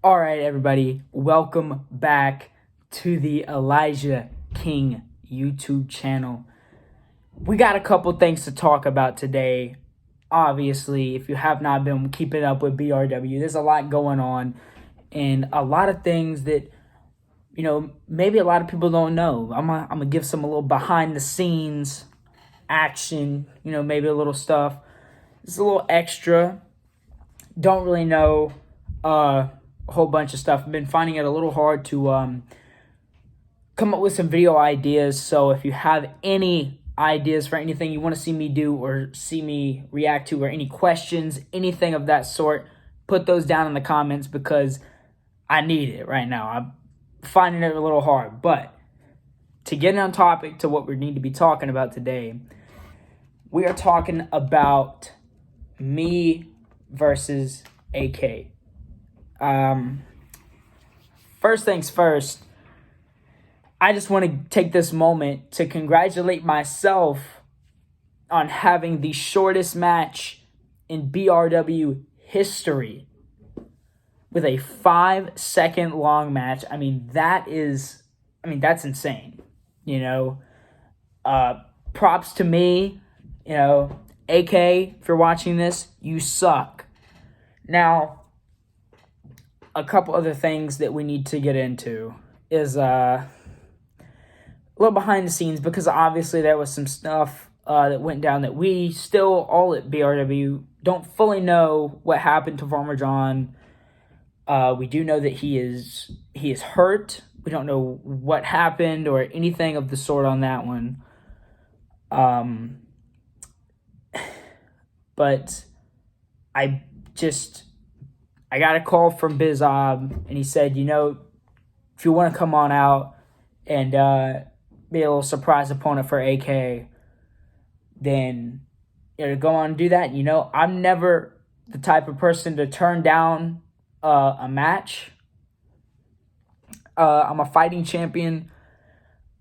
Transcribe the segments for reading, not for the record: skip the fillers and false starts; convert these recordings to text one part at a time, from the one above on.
All right, everybody, welcome back to the Elijah King YouTube channel. We got a couple things to talk about today. Obviously, if you have not been keeping up with BRW, there's a lot going on and a lot of things that, maybe a lot of people don't know. I'm gonna give some a little behind the scenes action, maybe a little stuff. It's a little extra. Don't really know a whole bunch of stuff. I've been finding it a little hard to come up with some video ideas. So if you have any ideas for anything you want to see me do or see me react to, or any questions, anything of that sort, put those down in the comments because I need it right now. I'm finding it a little hard. But to get on topic to what we need to be talking about today, we are talking about me versus AK. First things first, I just want to take this moment to congratulate myself on having the shortest match in BRW history with a 5-second long match. That's insane. Props to me. AK, if you're watching this, you suck. Now, a couple other things that we need to get into is a little behind the scenes, because obviously there was some stuff that went down that we still, all at BRW, don't fully know what happened to Farmer John. We do know that he is hurt. We don't know what happened or anything of the sort on that one. But I got a call from Bizob, and he said, if you want to come on out and be a little surprise opponent for AK, then go on and do that. I'm never the type of person to turn down a match. I'm a fighting champion.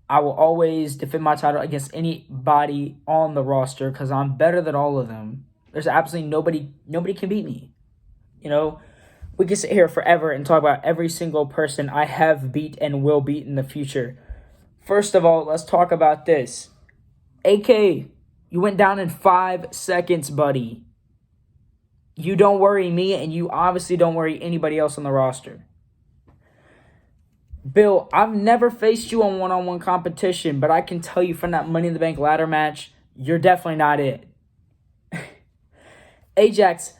I will always defend my title against anybody on the roster because I'm better than all of them. There's absolutely nobody can beat me. We can sit here forever and talk about every single person I have beat and will beat in the future. First of all, let's talk about this. AK, you went down in 5 seconds, buddy. You don't worry me, and you obviously don't worry anybody else on the roster. Bill, I've never faced you on one-on-one competition, but I can tell you from that Money in the Bank ladder match, you're definitely not it. Ajax,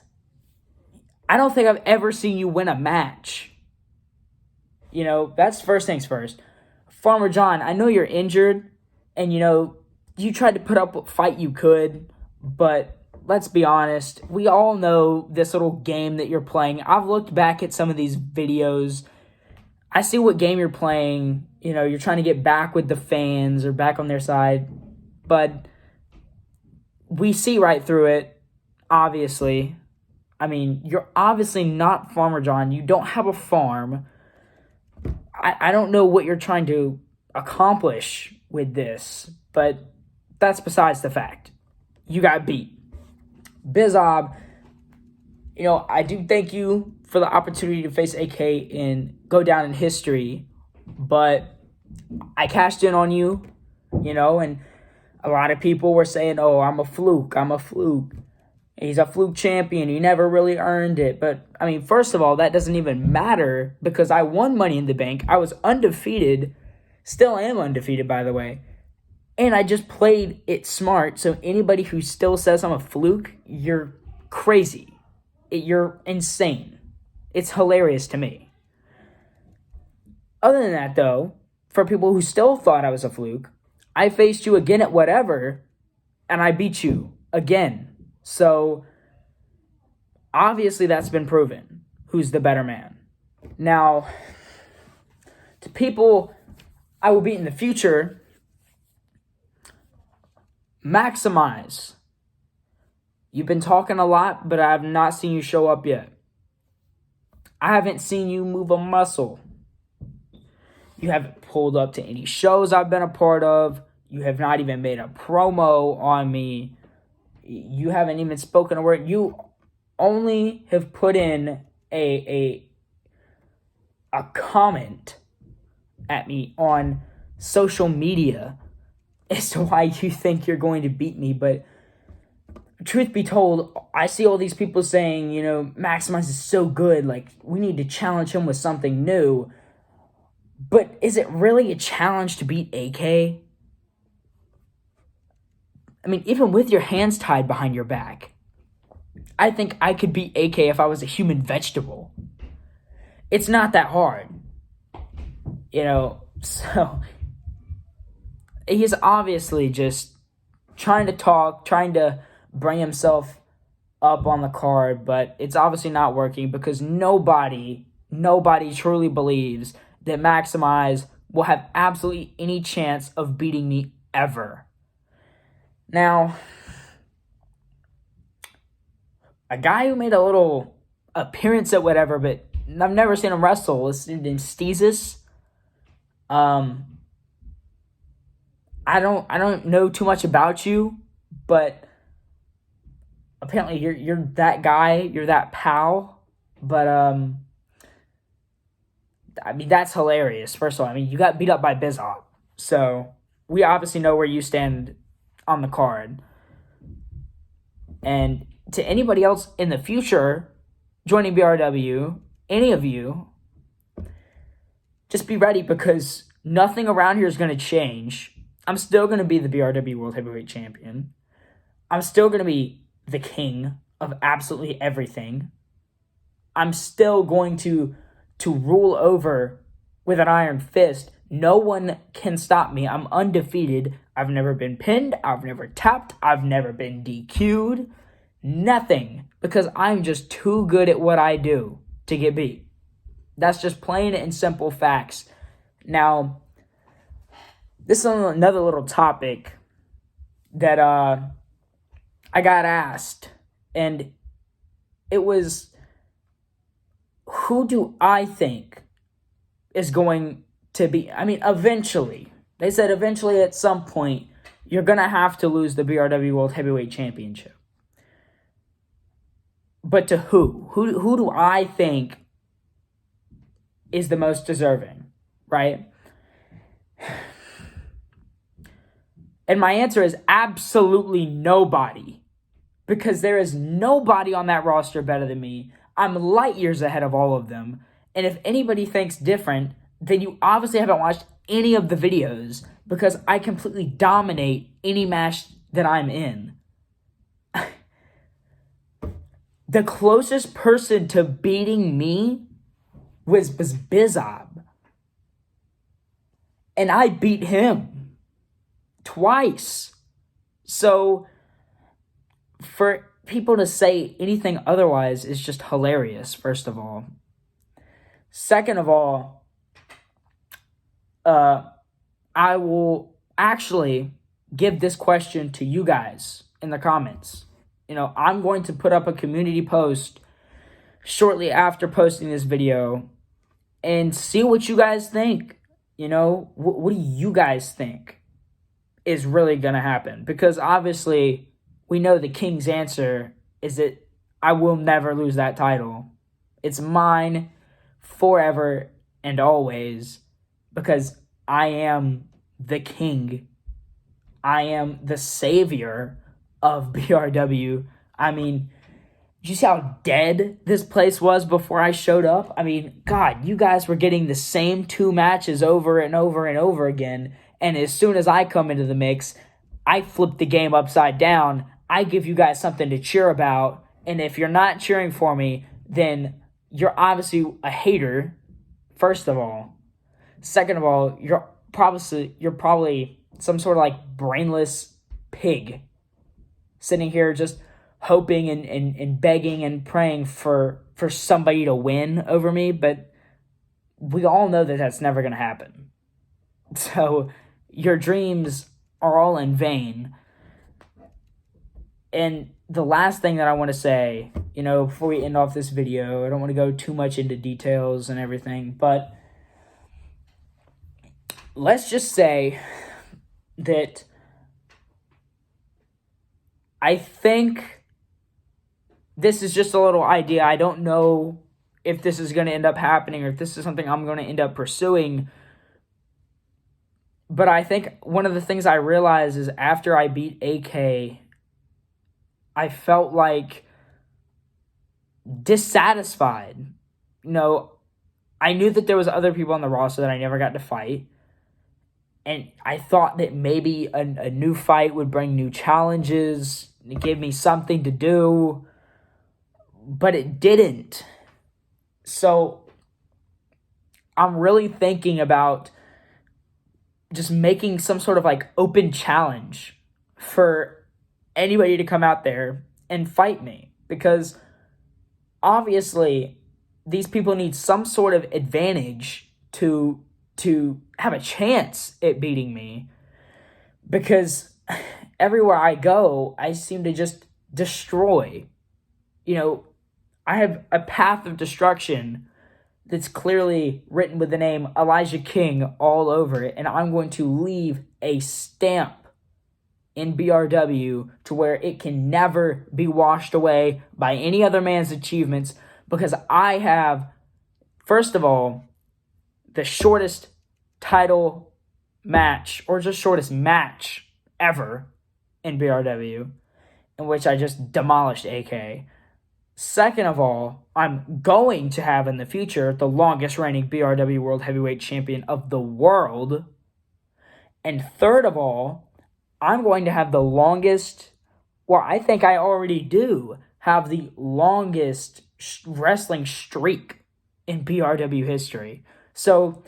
I don't think I've ever seen you win a match. That's first things first. Farmer John, I know you're injured, and, you tried to put up what fight you could, but let's be honest. We all know this little game that you're playing. I've looked back at some of these videos. I see what game you're playing. You're trying to get back with the fans or back on their side, but we see right through it. Obviously, you're obviously not Farmer John. You don't have a farm. I don't know what you're trying to accomplish with this, but that's besides the fact. You got beat. Bizob, I do thank you for the opportunity to face AK and go down in history, but I cashed in on you, and a lot of people were saying, oh, I'm a fluke. He's a fluke champion. He never really earned it. But, first of all, that doesn't even matter because I won Money in the Bank. I was undefeated. Still am undefeated, by the way. And I just played it smart. So anybody who still says I'm a fluke, you're crazy. You're insane. It's hilarious to me. Other than that, though, for people who still thought I was a fluke, I faced you again at whatever, and I beat you again. So, obviously that's been proven. Who's the better man? Now, to people I will beat in the future, Maximize. You've been talking a lot, but I have not seen you show up yet. I haven't seen you move a muscle. You haven't pulled up to any shows I've been a part of. You have not even made a promo on me. You haven't even spoken a word. You only have put in a a comment at me on social media as to why you think you're going to beat me. But truth be told, I see all these people saying, Maximize is so good, like, we need to challenge him with something new. But is it really a challenge to beat AK? I mean, even with your hands tied behind your back, I think I could beat AK if I was a human vegetable. It's not that hard. So he's obviously just trying to talk, trying to bring himself up on the card, but it's obviously not working because nobody truly believes that Maximize will have absolutely any chance of beating me ever. Now, a guy who made a little appearance at whatever, but I've never seen him wrestle, is named Steezus. I don't know too much about you, but apparently you're that guy, you're that pal. But I mean, that's hilarious. First of all, I mean, you got beat up by Bizop, so we obviously know where you stand on the card. And to anybody else in the future joining BRW, any of you, just be ready because nothing around here is going to change. I'm still going to be the BRW World Heavyweight Champion. I'm still going to be the king of absolutely everything. I'm still going to rule over with an iron fist. No one can stop me. I'm undefeated. I've never been pinned. I've never tapped. I've never been DQ'd. Nothing. Because I'm just too good at what I do to get beat. That's just plain and simple facts. Now, this is another little topic that I got asked. And it was, who do I think is going to be, I mean, eventually. They said eventually at some point, you're going to have to lose the BRW World Heavyweight Championship. But to who? Who do I think is the most deserving, right? And my answer is absolutely nobody. Because there is nobody on that roster better than me. I'm light years ahead of all of them. And if anybody thinks different, then you obviously haven't watched any of the videos because I completely dominate any match that I'm in. The closest person to beating me was Bizob. And I beat him twice. So for people to say anything otherwise is just hilarious, first of all. Second of all, I will actually give this question to you guys in the comments. I'm going to put up a community post shortly after posting this video and see what you guys think. What do you guys think is really going to happen? Because obviously, we know the king's answer is that I will never lose that title. It's mine forever and always because I am the king. I am the savior of BRW. I mean, did you see how dead this place was before I showed up? I mean, God, you guys were getting the same two matches over and over and over again. And as soon as I come into the mix, I flip the game upside down. I give you guys something to cheer about. And if you're not cheering for me, then you're obviously a hater, first of all. Second of all, you're probably some sort of like brainless pig sitting here just hoping and begging and praying for somebody to win over me. But we all know that that's never going to happen. So your dreams are all in vain. And the last thing that I want to say, before we end off this video, I don't want to go too much into details and everything, but let's just say that I think this is just a little idea. I don't know if this is going to end up happening or if this is something I'm going to end up pursuing. But I think one of the things I realized is after I beat AK, I felt like dissatisfied. I knew that there was other people on the roster that I never got to fight. And I thought that maybe a new fight would bring new challenges. It gave me something to do. But it didn't. So I'm really thinking about just making some sort of like open challenge for anybody to come out there and fight me. Because obviously these people need some sort of advantage to have a chance at beating me, because everywhere I go, I seem to just destroy. I have a path of destruction that's clearly written with the name Elijah King all over it, and I'm going to leave a stamp in BRW to where it can never be washed away by any other man's achievements, because I have, first of all, the shortest title match, or just shortest match ever in BRW, in which I just demolished AK. Second of all, I'm going to have in the future the longest reigning BRW World Heavyweight Champion of the world. And third of all, I'm going to have the longest, well, I think I already do have the longest wrestling streak in BRW history. So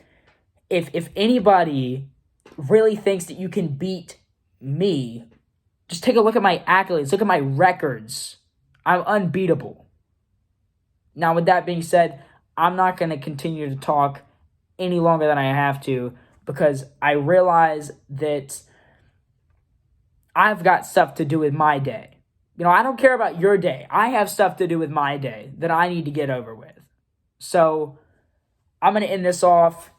if anybody really thinks that you can beat me, just take a look at my accolades, look at my records. I'm unbeatable. Now, with that being said, I'm not going to continue to talk any longer than I have to, because I realize that I've got stuff to do with my day. I don't care about your day. I have stuff to do with my day that I need to get over with. So I'm going to end this off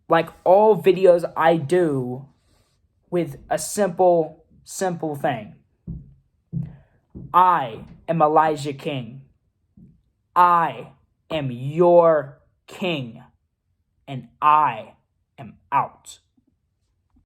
like all videos I do with a simple thing. I am Elijah King. I am your king. And I am out.